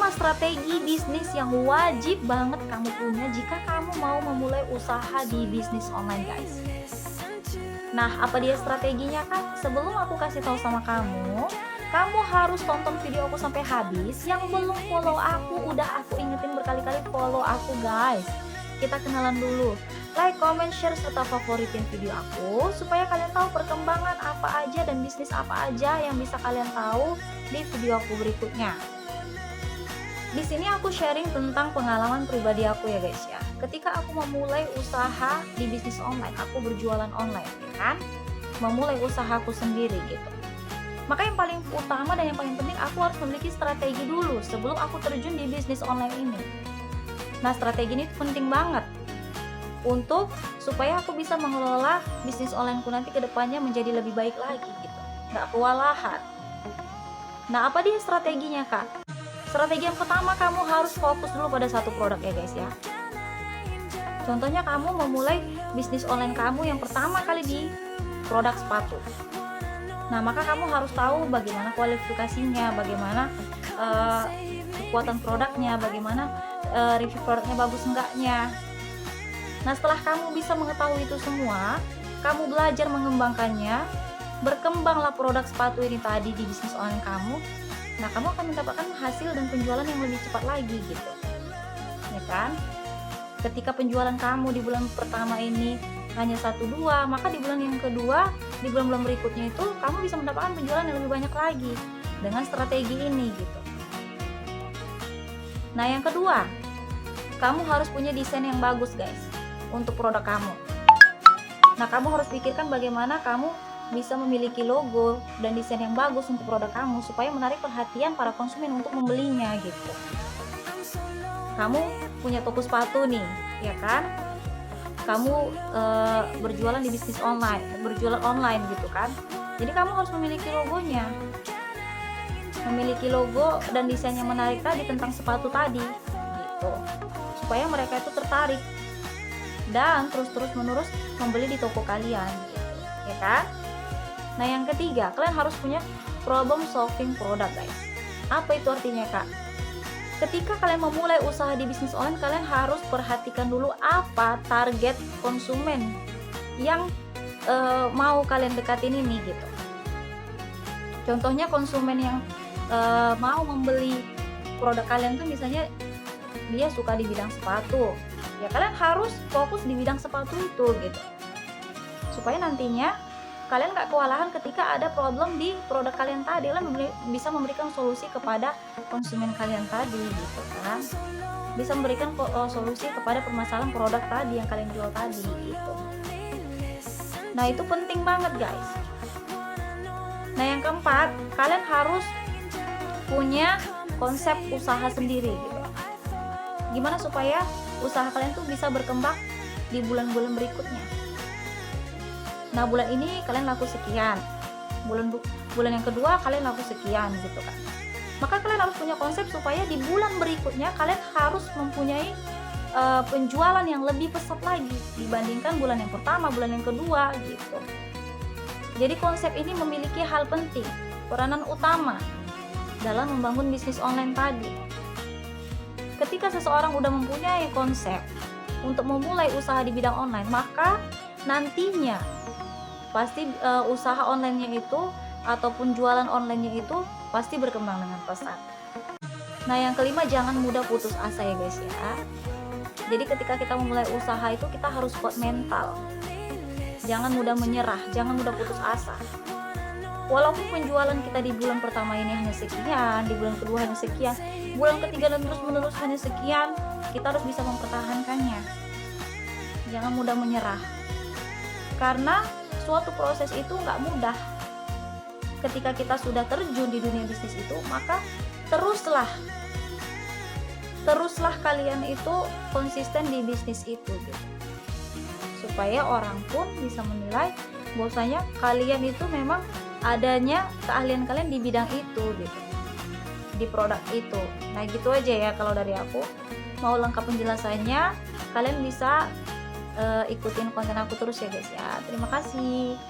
5 strategi bisnis yang wajib banget kamu punya jika kamu mau memulai usaha di bisnis online, guys. Nah, apa dia strateginya kan? Sebelum aku kasih tahu sama kamu harus tonton video aku sampai habis. Yang belum follow aku, udah aku ingetin berkali-kali follow aku, guys. Kita kenalan dulu. Like, comment, share, serta favoritin video aku supaya kalian tahu perkembangan apa aja dan bisnis apa aja yang bisa kalian tahu di video aku berikutnya. Di sini aku sharing tentang pengalaman pribadi aku ya, guys ya. Ketika aku memulai usaha di bisnis online, aku berjualan online, ya kan? Memulai usahaku sendiri gitu. Maka yang paling utama dan yang paling penting, aku harus memiliki strategi dulu sebelum aku terjun di bisnis online ini. Nah, strategi ini penting banget untuk supaya aku bisa mengelola bisnis onlineku nanti ke depannya menjadi lebih baik lagi gitu, nggak kewalahan. Nah, apa dia strateginya, Kak? Strategi yang pertama, kamu harus fokus dulu pada satu produk ya, guys ya. Contohnya kamu memulai bisnis online kamu yang pertama kali di produk sepatu. Nah, maka kamu harus tahu bagaimana kualifikasinya, bagaimana kekuatan produknya, bagaimana review produknya bagus enggaknya. Nah, setelah kamu bisa mengetahui itu semua, kamu belajar mengembangkannya, berkembanglah produk sepatu ini tadi di bisnis online kamu. Nah, kamu akan mendapatkan hasil dan penjualan yang lebih cepat lagi gitu, ya kan? Ketika penjualan kamu di bulan pertama ini hanya 1-2, maka di bulan yang kedua, di bulan-bulan berikutnya itu kamu bisa mendapatkan penjualan yang lebih banyak lagi dengan strategi ini gitu. Nah, yang kedua, kamu harus punya desain yang bagus, guys, untuk produk kamu. Nah, kamu harus pikirkan bagaimana kamu bisa memiliki logo dan desain yang bagus untuk produk kamu supaya menarik perhatian para konsumen untuk membelinya gitu. Kamu punya toko sepatu nih, ya kan? Kamu berjualan di bisnis online, berjualan online gitu kan? Jadi kamu harus memiliki logonya, memiliki logo dan desain yang menarik tadi tentang sepatu tadi gitu, supaya mereka itu tertarik dan terus menerus membeli di toko kalian gitu, ya kan? Nah, yang ketiga, kalian harus punya problem solving product, guys. Apa itu artinya, Kak? Ketika kalian memulai usaha di bisnis online, kalian harus perhatikan dulu apa target konsumen yang mau kalian dekatin ini gitu. Contohnya konsumen yang mau membeli produk kalian tuh misalnya dia suka di bidang sepatu, ya kalian harus fokus di bidang sepatu itu gitu, supaya nantinya kalian gak kewalahan ketika ada problem di produk kalian tadi. Kalian bisa memberikan solusi kepada konsumen kalian tadi gitu kan, bisa memberikan solusi kepada permasalahan produk tadi yang kalian jual tadi gitu. Nah, itu penting banget, guys. Nah, yang keempat, kalian harus punya konsep usaha sendiri gitu. Gimana supaya usaha kalian tuh bisa berkembang di bulan-bulan berikutnya. Nah, bulan ini kalian laku sekian, bulan yang kedua kalian laku sekian gitu kan. Maka kalian harus punya konsep supaya di bulan berikutnya kalian harus mempunyai penjualan yang lebih pesat lagi dibandingkan bulan yang pertama, bulan yang kedua gitu. Jadi konsep ini memiliki hal penting, peranan utama dalam membangun bisnis online tadi. Ketika seseorang udah mempunyai konsep untuk memulai usaha di bidang online, maka nantinya pasti usaha online-nya itu ataupun jualan online-nya itu pasti berkembang dengan pesat. Nah, yang kelima, jangan mudah putus asa ya, guys ya. Jadi ketika kita memulai usaha itu kita harus kuat mental. Jangan mudah menyerah, jangan mudah putus asa. Walaupun penjualan kita di bulan pertama ini hanya sekian, di bulan kedua hanya sekian, bulan ketiga dan terus menerus hanya sekian, kita harus bisa mempertahankannya. Jangan mudah menyerah. Karena suatu proses itu nggak mudah. Ketika kita sudah terjun di dunia bisnis itu, maka teruslah kalian itu konsisten di bisnis itu gitu. Supaya orang pun bisa menilai bahwasanya kalian itu memang adanya keahlian kalian di bidang itu gitu, di produk itu. Nah, gitu aja ya kalau dari aku. Mau lengkap penjelasannya, kalian bisa ikutin konten aku terus ya, guys ya. Terima kasih.